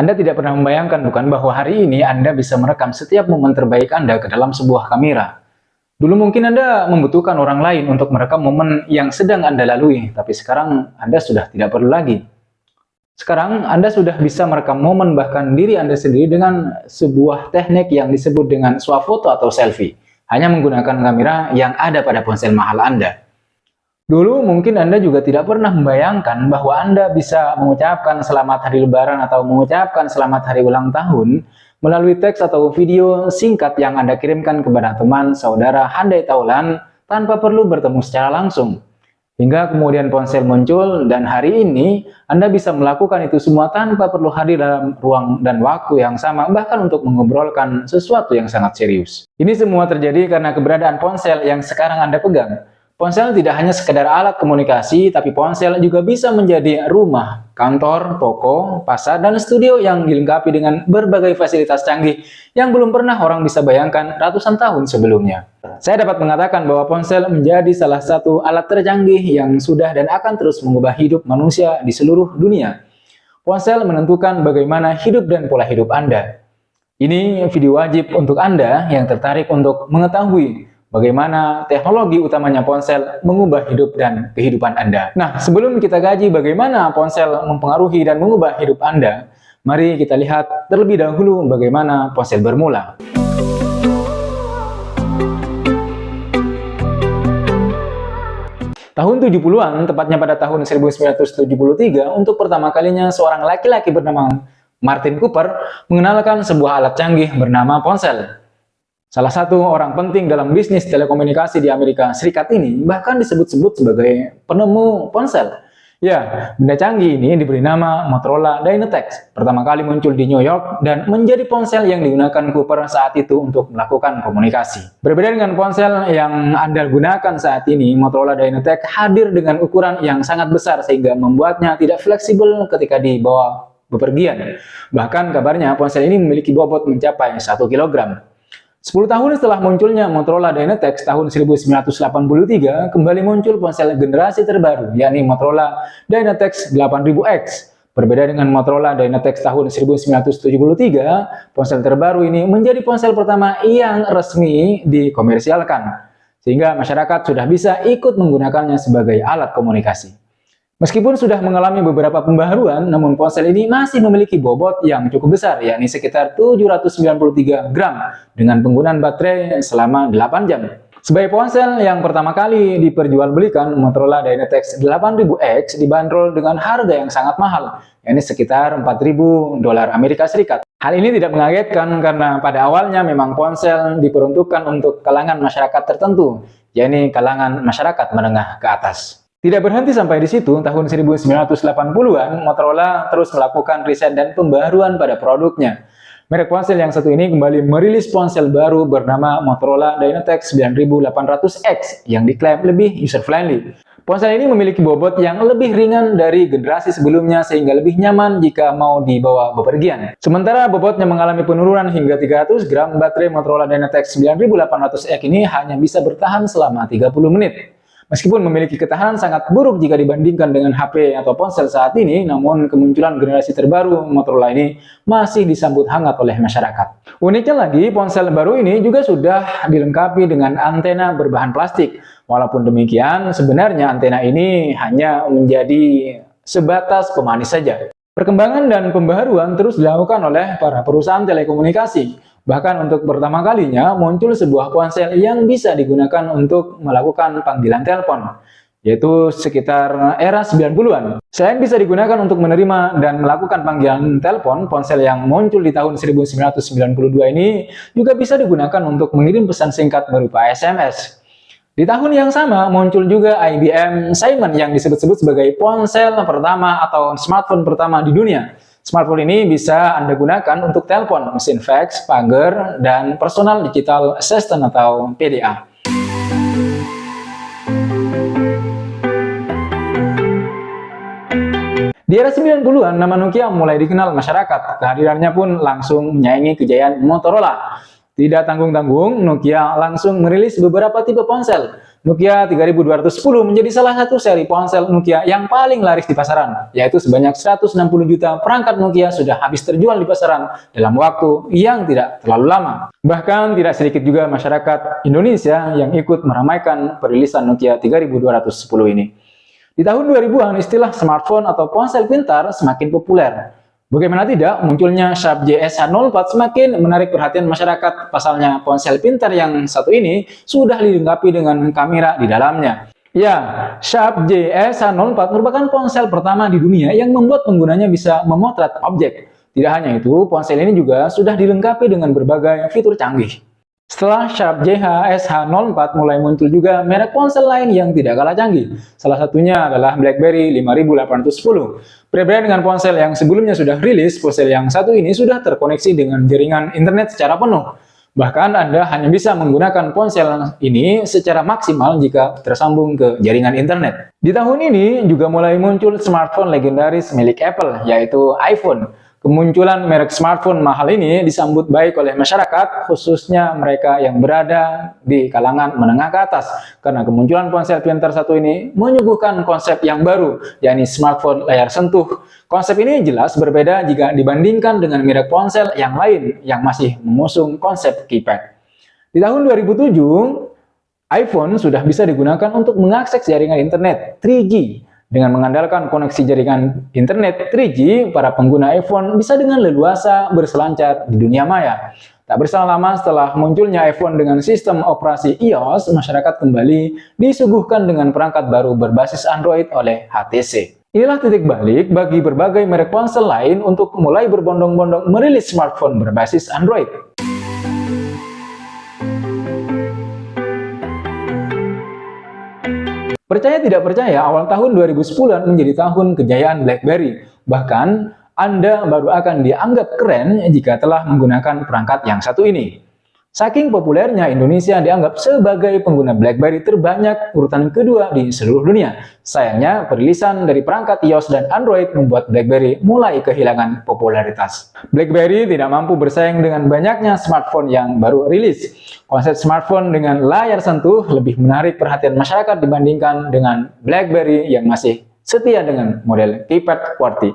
Anda tidak pernah membayangkan bukan bahwa hari ini Anda bisa merekam setiap momen terbaik Anda ke dalam sebuah kamera. Dulu mungkin Anda membutuhkan orang lain untuk merekam momen yang sedang Anda lalui, tapi sekarang Anda sudah tidak perlu lagi. Sekarang Anda sudah bisa merekam momen bahkan diri Anda sendiri dengan sebuah teknik yang disebut dengan swafoto atau selfie, hanya menggunakan kamera yang ada pada ponsel mahal Anda. Dulu mungkin Anda juga tidak pernah membayangkan bahwa Anda bisa mengucapkan selamat hari lebaran atau mengucapkan selamat hari ulang tahun melalui teks atau video singkat yang Anda kirimkan kepada teman, saudara, handai taulan tanpa perlu bertemu secara langsung. Hingga kemudian ponsel muncul dan hari ini Anda bisa melakukan itu semua tanpa perlu hadir dalam ruang dan waktu yang sama, bahkan untuk mengobrolkan sesuatu yang sangat serius. Ini semua terjadi karena keberadaan ponsel yang sekarang Anda pegang. Ponsel tidak hanya sekedar alat komunikasi, tapi ponsel juga bisa menjadi rumah, kantor, toko, pasar, dan studio yang dilengkapi dengan berbagai fasilitas canggih yang belum pernah orang bisa bayangkan ratusan tahun sebelumnya. Saya dapat mengatakan bahwa ponsel menjadi salah satu alat tercanggih yang sudah dan akan terus mengubah hidup manusia di seluruh dunia. Ponsel menentukan bagaimana hidup dan pola hidup Anda. Ini video wajib untuk Anda yang tertarik untuk mengetahui bagaimana teknologi utamanya ponsel mengubah hidup dan kehidupan Anda. Nah, sebelum kita kaji bagaimana ponsel mempengaruhi dan mengubah hidup Anda, mari kita lihat terlebih dahulu bagaimana ponsel bermula. Tahun 70-an, tepatnya pada tahun 1973, untuk pertama kalinya seorang laki-laki bernama Martin Cooper mengenalkan sebuah alat canggih bernama ponsel. Salah satu orang penting dalam bisnis telekomunikasi di Amerika Serikat ini bahkan disebut-sebut sebagai penemu ponsel. Ya, benda canggih ini diberi nama Motorola Dynatex. Pertama kali muncul di New York dan menjadi ponsel yang digunakan Cooper saat itu untuk melakukan komunikasi. Berbeda dengan ponsel yang Anda gunakan saat ini, Motorola Dynatex hadir dengan ukuran yang sangat besar sehingga membuatnya tidak fleksibel ketika dibawa bepergian. Bahkan kabarnya ponsel ini memiliki bobot mencapai 1 kg. 10 tahun setelah munculnya Motorola Dynatex tahun 1983, kembali muncul ponsel generasi terbaru, yakni Motorola Dynatex 8000X. Berbeda dengan Motorola Dynatex tahun 1973, ponsel terbaru ini menjadi ponsel pertama yang resmi dikomersialkan, sehingga masyarakat sudah bisa ikut menggunakannya sebagai alat komunikasi. Meskipun sudah mengalami beberapa pembaharuan, namun ponsel ini masih memiliki bobot yang cukup besar, yakni sekitar 793 gram, dengan penggunaan baterai selama 8 jam. Sebagai ponsel yang pertama kali diperjualbelikan, Motorola Dynatex 8000X dibanderol dengan harga yang sangat mahal, yakni sekitar 4.000 dolar Amerika Serikat. Hal ini tidak mengagetkan karena pada awalnya memang ponsel diperuntukkan untuk kalangan masyarakat tertentu, yakni kalangan masyarakat menengah ke atas. Tidak berhenti sampai di situ, tahun 1980-an, Motorola terus melakukan riset dan pembaharuan pada produknya. Merek ponsel yang satu ini kembali merilis ponsel baru bernama Motorola Dynatex 9800X yang diklaim lebih user-friendly. Ponsel ini memiliki bobot yang lebih ringan dari generasi sebelumnya sehingga lebih nyaman jika mau dibawa bepergian. Sementara bobotnya mengalami penurunan hingga 300 gram, baterai Motorola Dynatex 9800X ini hanya bisa bertahan selama 30 menit. Meskipun memiliki ketahanan sangat buruk jika dibandingkan dengan HP atau ponsel saat ini, namun kemunculan generasi terbaru Motorola ini masih disambut hangat oleh masyarakat. Uniknya lagi, ponsel baru ini juga sudah dilengkapi dengan antena berbahan plastik. Walaupun demikian, sebenarnya antena ini hanya menjadi sebatas pemanis saja. Perkembangan dan pembaharuan terus dilakukan oleh para perusahaan telekomunikasi. Bahkan untuk pertama kalinya muncul sebuah ponsel yang bisa digunakan untuk melakukan panggilan telepon, yaitu sekitar era 90-an. Selain bisa digunakan untuk menerima dan melakukan panggilan telepon, ponsel yang muncul di tahun 1992 ini juga bisa digunakan untuk mengirim pesan singkat berupa SMS. Di tahun yang sama muncul juga IBM Simon yang disebut-sebut sebagai ponsel pertama atau smartphone pertama di dunia. Smartphone ini bisa Anda gunakan untuk telepon, mesin fax, pager, dan personal digital assistant atau PDA. Di era 90-an, nama Nokia mulai dikenal masyarakat. Kehadirannya pun langsung menyaingi kejayaan Motorola. Tidak tanggung-tanggung, Nokia langsung merilis beberapa tipe ponsel. Nokia 3210 menjadi salah satu seri ponsel Nokia yang paling laris di pasaran, yaitu sebanyak 160 juta perangkat Nokia sudah habis terjual di pasaran dalam waktu yang tidak terlalu lama. Bahkan tidak sedikit juga masyarakat Indonesia yang ikut meramaikan perilisan Nokia 3210 ini. Di tahun 2000-an, istilah smartphone atau ponsel pintar semakin populer. Bagaimana tidak, munculnya Sharp JS-H04 semakin menarik perhatian masyarakat. Pasalnya, ponsel pintar yang satu ini sudah dilengkapi dengan kamera di dalamnya. Ya, Sharp JS-H04 merupakan ponsel pertama di dunia yang membuat penggunanya bisa memotret objek. Tidak hanya itu, ponsel ini juga sudah dilengkapi dengan berbagai fitur canggih. Setelah Sharp JS-H04 mulai muncul juga merek ponsel lain yang tidak kalah canggih. Salah satunya adalah BlackBerry 5810. Berbeda dengan ponsel yang sebelumnya sudah rilis, ponsel yang satu ini sudah terkoneksi dengan jaringan internet secara penuh. Bahkan Anda hanya bisa menggunakan ponsel ini secara maksimal jika tersambung ke jaringan internet. Di tahun ini juga mulai muncul smartphone legendaris milik Apple, yaitu iPhone. Kemunculan merek smartphone mahal ini disambut baik oleh masyarakat, khususnya mereka yang berada di kalangan menengah ke atas. Karena kemunculan ponsel pintar satu ini menyuguhkan konsep yang baru, yakni smartphone layar sentuh. Konsep ini jelas berbeda jika dibandingkan dengan merek ponsel yang lain yang masih mengusung konsep keypad. Di tahun 2007, iPhone sudah bisa digunakan untuk mengakses jaringan internet 3G. Dengan mengandalkan koneksi jaringan internet 3G, para pengguna iPhone bisa dengan leluasa berselancar di dunia maya. Tak berselang lama setelah munculnya iPhone dengan sistem operasi iOS, masyarakat kembali disuguhkan dengan perangkat baru berbasis Android oleh HTC. Inilah titik balik bagi berbagai merek ponsel lain untuk mulai berbondong-bondong merilis smartphone berbasis Android. Percaya tidak percaya, awal tahun 2010-an menjadi tahun kejayaan BlackBerry. Bahkan, Anda baru akan dianggap keren jika telah menggunakan perangkat yang satu ini. Saking populernya, Indonesia dianggap sebagai pengguna BlackBerry terbanyak urutan kedua di seluruh dunia. Sayangnya, perilisan dari perangkat iOS dan Android membuat BlackBerry mulai kehilangan popularitas. BlackBerry tidak mampu bersaing dengan banyaknya smartphone yang baru rilis. Konsep smartphone dengan layar sentuh lebih menarik perhatian masyarakat dibandingkan dengan BlackBerry yang masih setia dengan model keypad QWERTY.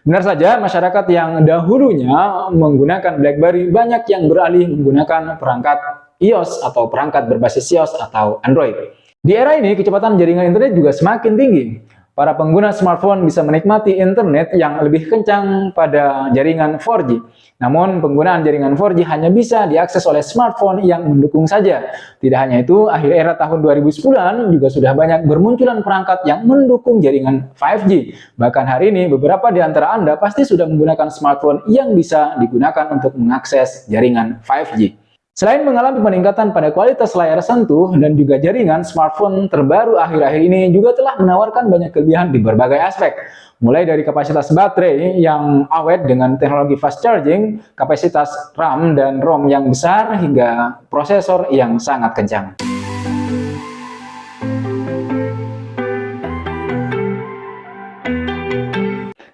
Benar saja, masyarakat yang dahulunya menggunakan BlackBerry banyak yang beralih menggunakan perangkat iOS atau perangkat berbasis iOS atau Android. Di era ini, kecepatan jaringan internet juga semakin tinggi. Para pengguna smartphone bisa menikmati internet yang lebih kencang pada jaringan 4G. Namun, penggunaan jaringan 4G hanya bisa diakses oleh smartphone yang mendukung saja. Tidak hanya itu, akhir era tahun 2010-an juga sudah banyak bermunculan perangkat yang mendukung jaringan 5G. Bahkan hari ini, beberapa di antara Anda pasti sudah menggunakan smartphone yang bisa digunakan untuk mengakses jaringan 5G. Selain mengalami peningkatan pada kualitas layar sentuh dan juga jaringan, smartphone terbaru akhir-akhir ini juga telah menawarkan banyak kelebihan di berbagai aspek. Mulai dari kapasitas baterai yang awet dengan teknologi fast charging, kapasitas RAM dan ROM yang besar, hingga prosesor yang sangat kencang.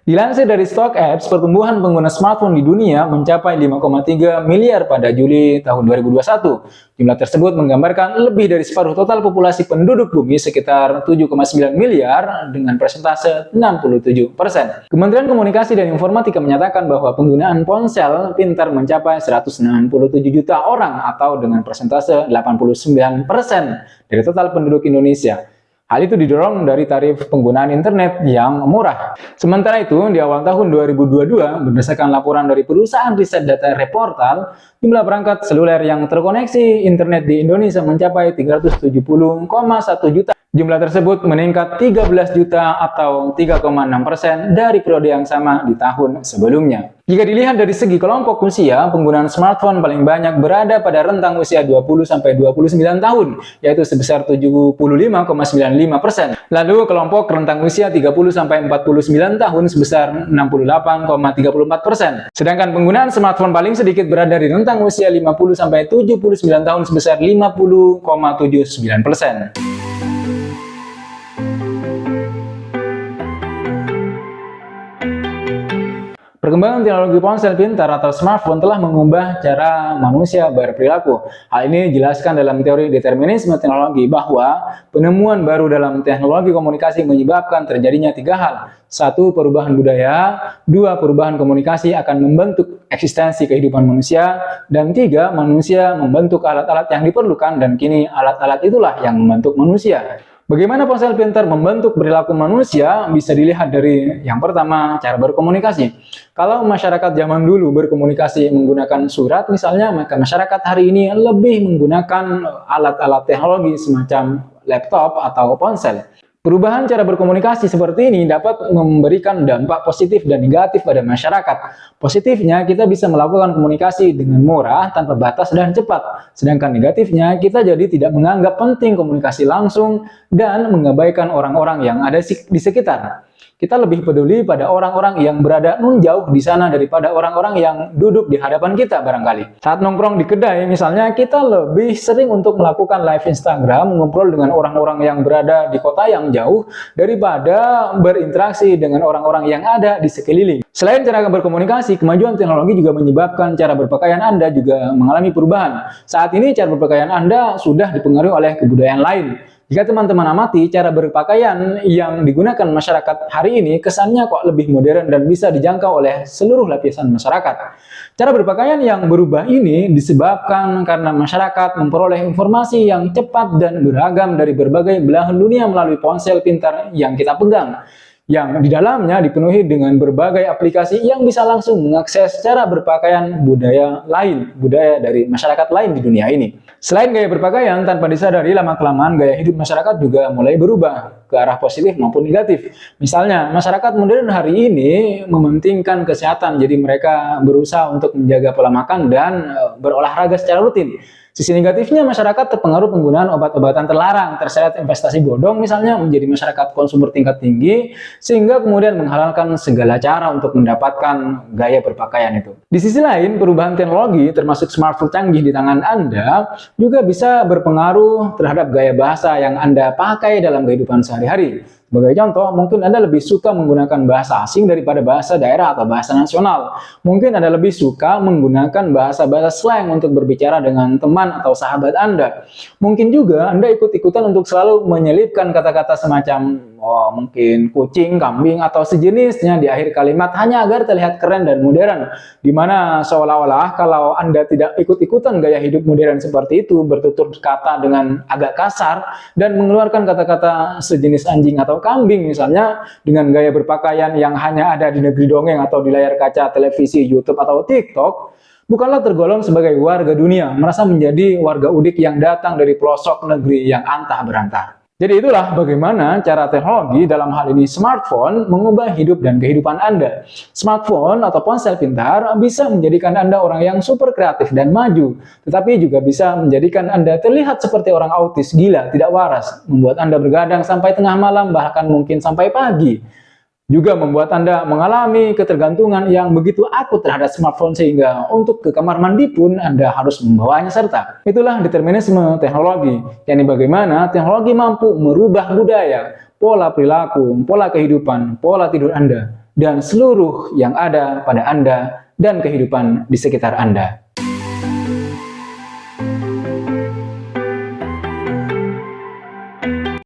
Dilansir dari StockX, pertumbuhan pengguna smartphone di dunia mencapai 5,3 miliar pada Juli tahun 2021. Jumlah tersebut menggambarkan lebih dari separuh total populasi penduduk bumi sekitar 7,9 miliar dengan persentase 67%. Kementerian Komunikasi dan Informatika menyatakan bahwa penggunaan ponsel pintar mencapai 167 juta orang atau dengan persentase 89% dari total penduduk Indonesia. Hal itu didorong dari tarif penggunaan internet yang murah. Sementara itu, di awal tahun 2022, berdasarkan laporan dari perusahaan riset data Reportal, jumlah perangkat seluler yang terkoneksi internet di Indonesia mencapai 370,1 juta. Jumlah tersebut meningkat 13 juta atau 3,6% dari periode yang sama di tahun sebelumnya. Jika dilihat dari segi kelompok usia, penggunaan smartphone paling banyak berada pada rentang usia 20-29 tahun, yaitu sebesar 75,95%. Lalu kelompok rentang usia 30-49 tahun sebesar 68,34%. Sedangkan penggunaan smartphone paling sedikit berada di rentang usia 50-79 tahun sebesar 50,79%. Perkembangan teknologi ponsel pintar atau smartphone telah mengubah cara manusia berperilaku. Hal ini dijelaskan dalam teori determinisme teknologi bahwa penemuan baru dalam teknologi komunikasi menyebabkan terjadinya 3 hal. 1. Perubahan budaya. 2. Perubahan komunikasi akan membentuk eksistensi kehidupan manusia. Dan 3. Manusia membentuk alat-alat yang diperlukan dan kini alat-alat itulah yang membentuk manusia. Bagaimana ponsel pintar membentuk perilaku manusia bisa dilihat dari yang pertama, cara berkomunikasi. Kalau masyarakat zaman dulu berkomunikasi menggunakan surat misalnya, maka masyarakat hari ini lebih menggunakan alat-alat teknologi semacam laptop atau ponsel. Perubahan cara berkomunikasi seperti ini dapat memberikan dampak positif dan negatif pada masyarakat. Positifnya, kita bisa melakukan komunikasi dengan murah, tanpa batas, dan cepat. Sedangkan negatifnya, kita jadi tidak menganggap penting komunikasi langsung dan mengabaikan orang-orang yang ada di sekitar. Kita lebih peduli pada orang-orang yang berada nun jauh di sana daripada orang-orang yang duduk di hadapan kita barangkali. Saat nongkrong di kedai misalnya, kita lebih sering untuk melakukan live Instagram, ngobrol dengan orang-orang yang berada di kota yang jauh daripada berinteraksi dengan orang-orang yang ada di sekeliling. Selain cara berkomunikasi, kemajuan teknologi juga menyebabkan cara berpakaian Anda juga mengalami perubahan. Saat ini cara berpakaian Anda sudah dipengaruhi oleh kebudayaan lain. Jika teman-teman amati, cara berpakaian yang digunakan masyarakat hari ini kesannya kok lebih modern dan bisa dijangkau oleh seluruh lapisan masyarakat. Cara berpakaian yang berubah ini disebabkan karena masyarakat memperoleh informasi yang cepat dan beragam dari berbagai belahan dunia melalui ponsel pintar yang kita pegang, yang di dalamnya dipenuhi dengan berbagai aplikasi yang bisa langsung mengakses cara berpakaian budaya dari masyarakat lain di dunia ini. Selain gaya berpakaian, tanpa disadari lama-kelamaan gaya hidup masyarakat juga mulai berubah ke arah positif maupun negatif. Misalnya, masyarakat modern hari ini mementingkan kesehatan, jadi mereka berusaha untuk menjaga pola makan dan berolahraga secara rutin. Sisi negatifnya, masyarakat terpengaruh penggunaan obat-obatan terlarang, terseret investasi bodong misalnya, menjadi masyarakat konsumer tingkat tinggi, sehingga kemudian menghalalkan segala cara untuk mendapatkan gaya berpakaian itu. Di sisi lain, perubahan teknologi termasuk smartphone canggih di tangan Anda juga bisa berpengaruh terhadap gaya bahasa yang Anda pakai dalam kehidupan sehari-hari. Sebagai contoh, mungkin Anda lebih suka menggunakan bahasa asing daripada bahasa daerah atau bahasa nasional. Mungkin Anda lebih suka menggunakan bahasa-bahasa slang untuk berbicara dengan teman atau sahabat Anda. Mungkin juga Anda ikut-ikutan untuk selalu menyelipkan kata-kata semacam mungkin kucing, kambing, atau sejenisnya di akhir kalimat hanya agar terlihat keren dan modern. Dimana seolah-olah kalau Anda tidak ikut-ikutan gaya hidup modern seperti itu, bertutur kata dengan agak kasar, dan mengeluarkan kata-kata sejenis anjing atau kambing misalnya, dengan gaya berpakaian yang hanya ada di negeri dongeng atau di layar kaca televisi, YouTube, atau TikTok, bukanlah tergolong sebagai warga dunia, merasa menjadi warga udik yang datang dari pelosok negeri yang antah berantah. Jadi itulah bagaimana cara teknologi, dalam hal ini smartphone, mengubah hidup dan kehidupan Anda. Smartphone atau ponsel pintar bisa menjadikan Anda orang yang super kreatif dan maju, tetapi juga bisa menjadikan Anda terlihat seperti orang autis, gila, tidak waras, membuat Anda bergadang sampai tengah malam, bahkan mungkin sampai pagi. Juga membuat Anda mengalami ketergantungan yang begitu akut terhadap smartphone sehingga untuk ke kamar mandi pun Anda harus membawanya serta. Itulah determinisme teknologi, yakni bagaimana teknologi mampu merubah budaya, pola perilaku, pola kehidupan, pola tidur Anda, dan seluruh yang ada pada Anda dan kehidupan di sekitar Anda.